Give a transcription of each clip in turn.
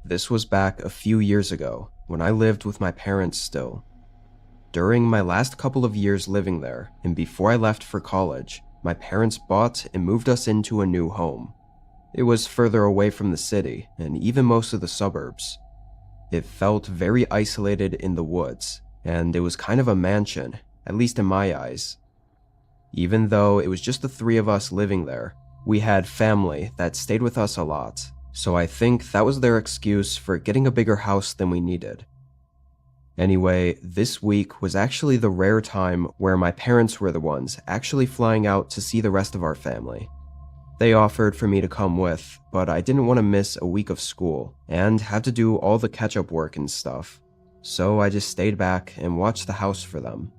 This was back a few years ago, when I lived with my parents still. During my last couple of years living there, and before I left for college, my parents bought and moved us into a new home. It was further away from the city, and even most of the suburbs. It felt very isolated in the woods, and it was kind of a mansion, at least in my eyes. Even though it was just the three of us living there, we had family that stayed with us a lot, so I think that was their excuse for getting a bigger house than we needed. Anyway, this week was actually the rare time where my parents were the ones actually flying out to see the rest of our family. They offered for me to come with, but I didn't want to miss a week of school and have to do all the catch-up work and stuff, so I just stayed back and watched the house for them.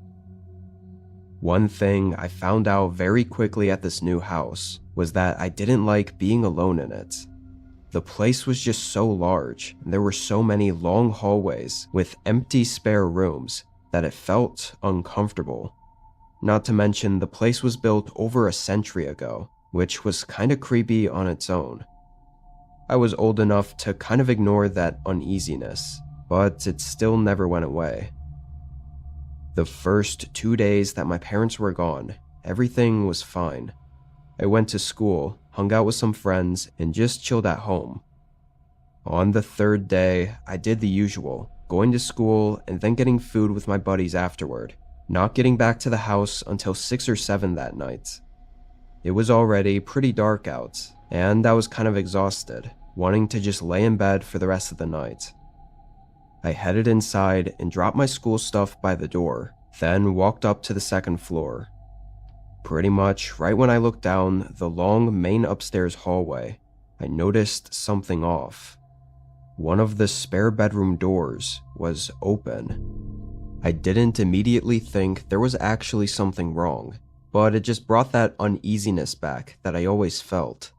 One thing I found out very quickly at this new house was that I didn't like being alone in it. The place was just so large, and there were so many long hallways with empty spare rooms that it felt uncomfortable. Not to mention the place was built over a century ago, which was kinda creepy on its own. I was old enough to kind of ignore that uneasiness, but it still never went away. The first 2 days that my parents were gone, everything was fine. I went to school, hung out with some friends, and just chilled at home. On the third day, I did the usual, going to school and then getting food with my buddies afterward, not getting back to the house until 6 or 7 that night. It was already pretty dark out, and I was kind of exhausted, wanting to just lay in bed for the rest of the night. I headed inside and dropped my school stuff by the door, then walked up to the second floor. Pretty much right when I looked down the long main upstairs hallway, I noticed something off. One of the spare bedroom doors was open. I didn't immediately think there was actually something wrong, but it just brought that uneasiness back that I always felt.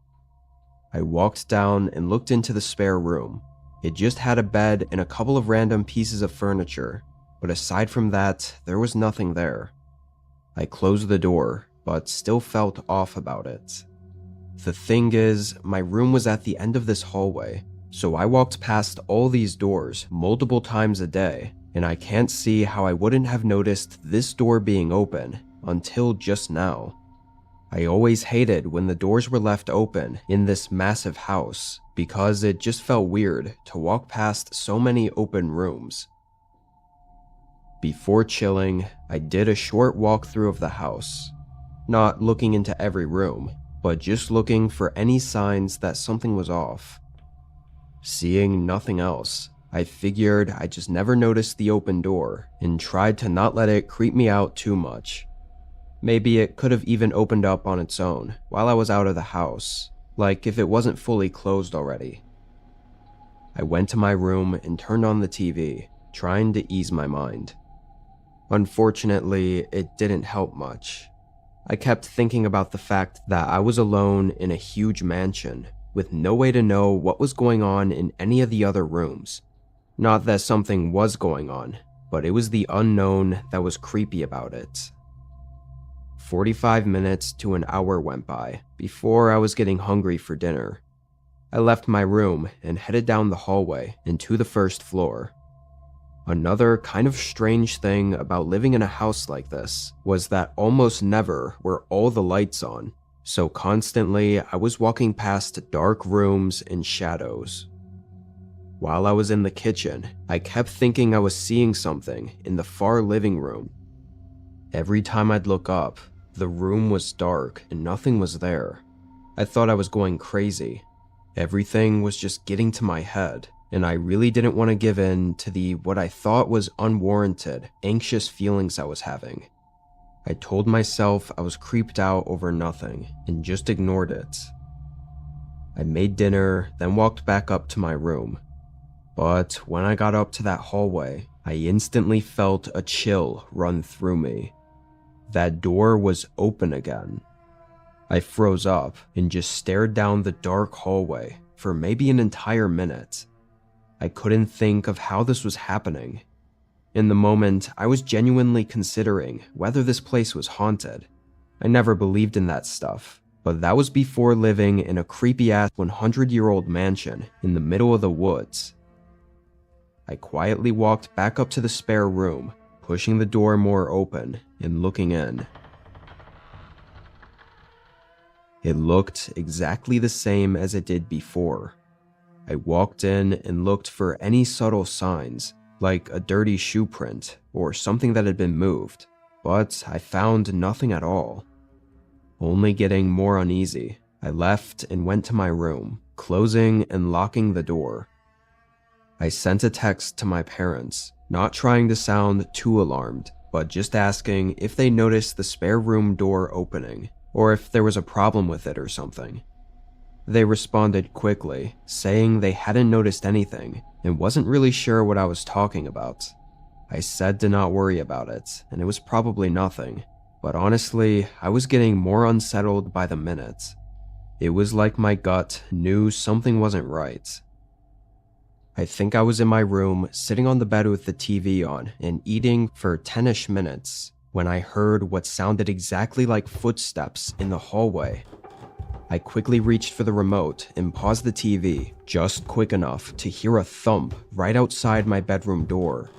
I walked down and looked into the spare room. It just had a bed and a couple of random pieces of furniture, but aside from that, there was nothing there. I closed the door, but still felt off about it. The thing is, my room was at the end of this hallway, so I walked past all these doors multiple times a day, and I can't see how I wouldn't have noticed this door being open until just now. I always hated when the doors were left open in this massive house because it just felt weird to walk past so many open rooms. Before chilling, I did a short walkthrough of the house. Not looking into every room, but just looking for any signs that something was off. Seeing nothing else, I figured I just never noticed the open door and tried to not let it creep me out too much. Maybe it could have even opened up on its own while I was out of the house, like if it wasn't fully closed already. I went to my room and turned on the TV, trying to ease my mind. Unfortunately, it didn't help much. I kept thinking about the fact that I was alone in a huge mansion with no way to know what was going on in any of the other rooms. Not that something was going on, but it was the unknown that was creepy about it. 45 minutes to an hour went by before I was getting hungry for dinner. I left my room and headed down the hallway and to the first floor. Another kind of strange thing about living in a house like this was that almost never were all the lights on, so constantly I was walking past dark rooms and shadows. While I was in the kitchen, I kept thinking I was seeing something in the far living room. Every time I'd look up, the room was dark and nothing was there. I thought I was going crazy. Everything was just getting to my head, and I really didn't want to give in to the what I thought was unwarranted, anxious feelings I was having. I told myself I was creeped out over nothing and just ignored it. I made dinner, then walked back up to my room. But when I got up to that hallway, I instantly felt a chill run through me. That door was open again. I froze up and just stared down the dark hallway for maybe an entire minute. I couldn't think of how this was happening. In the moment, I was genuinely considering whether this place was haunted. I never believed in that stuff, but that was before living in a creepy-ass 100-year-old mansion in the middle of the woods, I quietly walked back up to the spare room, pushing the door more open and looking in. It looked exactly the same as it did before. I walked in and looked for any subtle signs, like a dirty shoe print or something that had been moved, but I found nothing at all. Only getting more uneasy, I left and went to my room, closing and locking the door. I sent a text to my parents, not trying to sound too alarmed, but just asking if they noticed the spare room door opening, or if there was a problem with it or something. They responded quickly, saying they hadn't noticed anything and wasn't really sure what I was talking about. I said to not worry about it, and it was probably nothing, but honestly, I was getting more unsettled by the minute. It was like my gut knew something wasn't right. I think I was in my room, sitting on the bed with the TV on and eating for 10-ish minutes, when I heard what sounded exactly like footsteps in the hallway. I quickly reached for the remote and paused the TV, just quick enough to hear a thump right outside my bedroom door.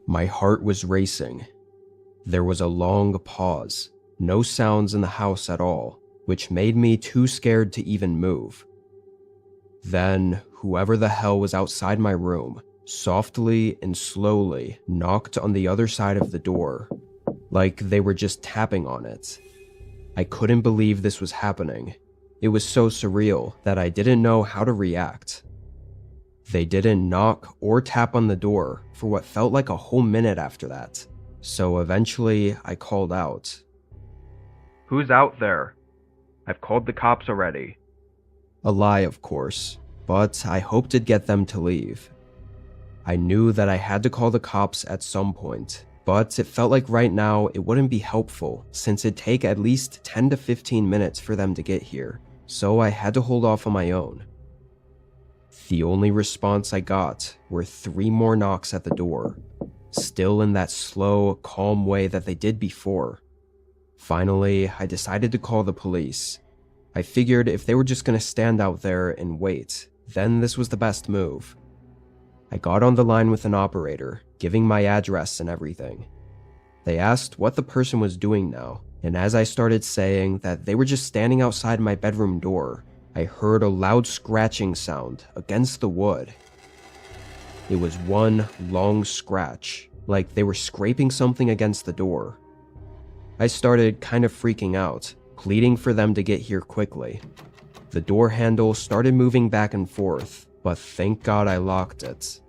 My heart was racing. There was a long pause, no sounds in the house at all, which made me too scared to even move. Then, whoever the hell was outside my room, softly and slowly knocked on the other side of the door, like they were just tapping on it. I couldn't believe this was happening. It was so surreal that I didn't know how to react. They didn't knock or tap on the door for what felt like a whole minute after that, so eventually I called out. "Who's out there? I've called the cops already." A lie, of course, but I hoped it'd get them to leave. I knew that I had to call the cops at some point, but it felt like right now it wouldn't be helpful since it'd take at least 10 to 15 minutes for them to get here, so I had to hold off on my own. The only response I got were 3 more knocks at the door, still in that slow, calm way that they did before. Finally, I decided to call the police. I figured if they were just going to stand out there and wait, then this was the best move. I got on the line with an operator, giving my address and everything. They asked what the person was doing now, and as I started saying that they were just standing outside my bedroom door, I heard a loud scratching sound against the wood. It was one long scratch, like they were scraping something against the door. I started kind of freaking out, pleading for them to get here quickly. The door handle started moving back and forth, but thank God I locked it.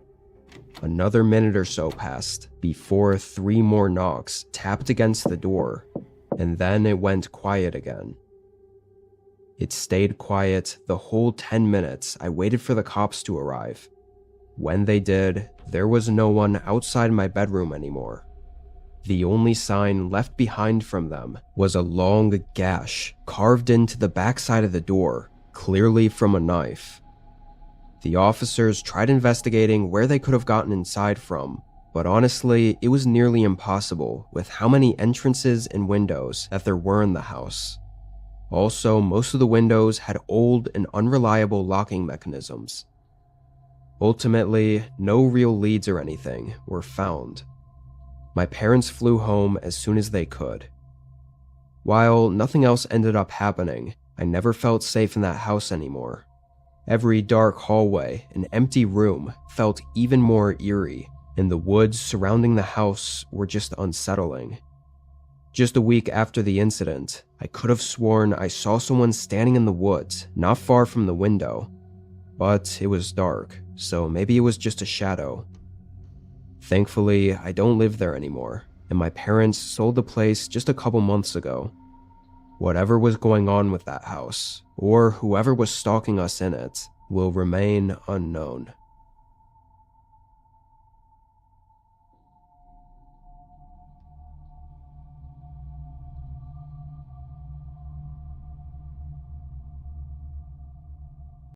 Another minute or so passed before 3 more knocks tapped against the door, and then it went quiet again. It stayed quiet the whole 10 minutes I waited for the cops to arrive. When they did, there was no one outside my bedroom anymore. The only sign left behind from them was a long gash carved into the backside of the door, clearly from a knife. The officers tried investigating where they could have gotten inside from, but honestly, it was nearly impossible with how many entrances and windows that there were in the house. Also, most of the windows had old and unreliable locking mechanisms. Ultimately, no real leads or anything were found. My parents flew home as soon as they could. While nothing else ended up happening, I never felt safe in that house anymore. Every dark hallway and empty room felt even more eerie, and the woods surrounding the house were just unsettling. Just a week after the incident, I could have sworn I saw someone standing in the woods not far from the window, but it was dark, so maybe it was just a shadow. Thankfully, I don't live there anymore, and my parents sold the place just a couple months ago. Whatever was going on with that house, or whoever was stalking us in it, will remain unknown.